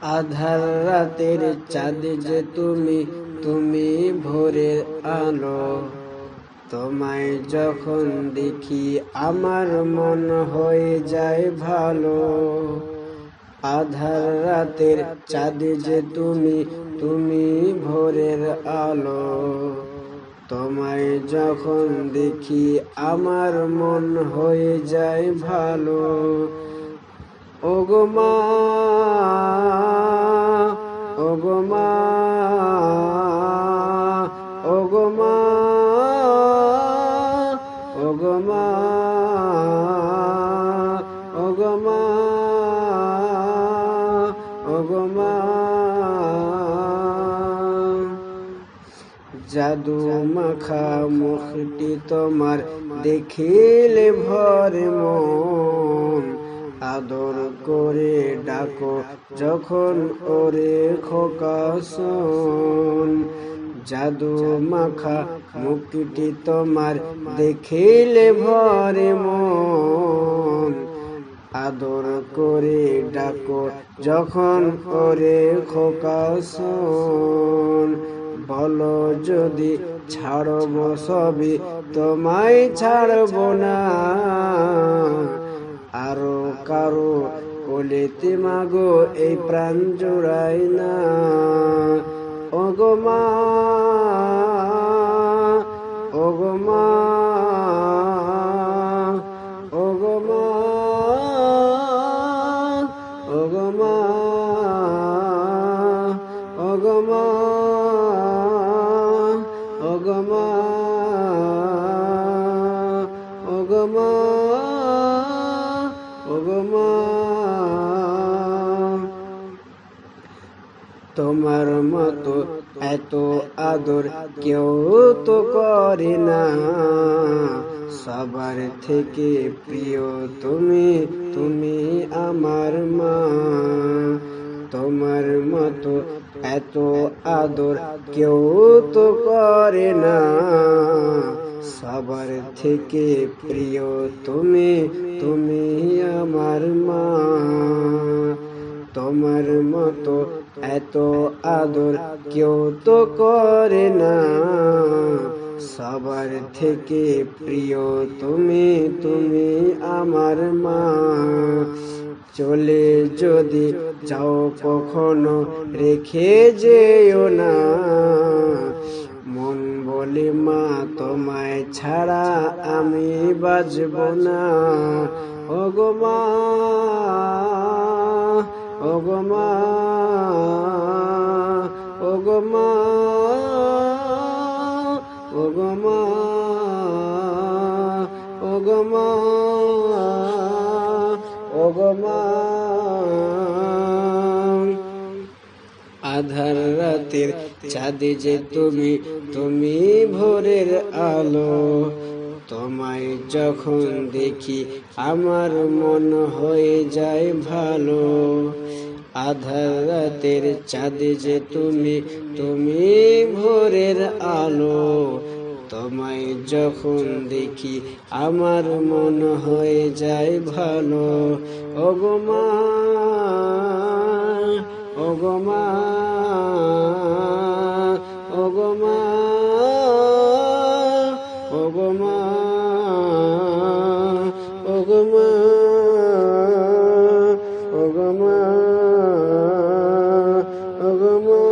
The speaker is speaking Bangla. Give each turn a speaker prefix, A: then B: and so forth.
A: আধার রাতের চাঁদ যে তুমি, তুমি ভোরের আলো। তোমায় যখন দেখি আমার মন হয়ে যায় ভালো। আধার রাতের চাঁদ যে তুমি, তুমি ভোরের আলো। তোমায় যখন দেখি আমার মন হয়ে যায় ভালো। ওগো মা, ওগো মা, ওগো মা, ওগো মা, ওগো মা, ওগো মা। জাদু মাখা মুখটি তোমার দেখিলে ভরে মন। আদর করে ডাকো যখন ওরে খোকা শোন। জাদু মাখা মুখটি তোমার দেখিলে ভরে মন। আদর করে ডাকো যখন ওরে খোকা শোন। বলো যদি ছাড়ব সবই, তোমায় ছাড়ব না। আরো কারো কোলেতে মাগো এই প্রাণ জোড়াই না। ওগো মা, ওগো মা, ওগো মা, ওগো মা, ওগো মা, ওগো মা, ওগো মা, ওগো মা। তোমার মতো এত আদর কেউ তো করে না। সবার থেকে প্রিয় তুমি, তুমি আমার মা। তোমার মতো এত আদর কেউ তো করে না। সবার থেকে প্রিয় তুমি, তুমি আমার মা। তোমার মতো এত আদর কেউ তো করে না। সবার থেকে প্রিয় তুমি, তুমি আমার মা। চলে যদি যাও কখনো রেখে যেও না। মন বলে মা তোমায় ছাড়া আমি বাঁচব না। ওগো মা, ওগো মা, ওগো মা, ওগো মা, ওগো মা, ওগো মা। আধার রাতের চাঁদ যে তুমি, তুমি ভোরের আলো। তোমায় যখন দেখি আমার মন হয়ে যায় ভালো। আধার রাতের চাঁদ যে তুমি, তুমি ভোরের আলো। তোমায় যখন দেখি আমার মন হয়ে যায় ভালো। ওগো মা, ওগো মা, ওগো মা, ওগো মা, ওগো মা, ওগো মা, ওগো মা।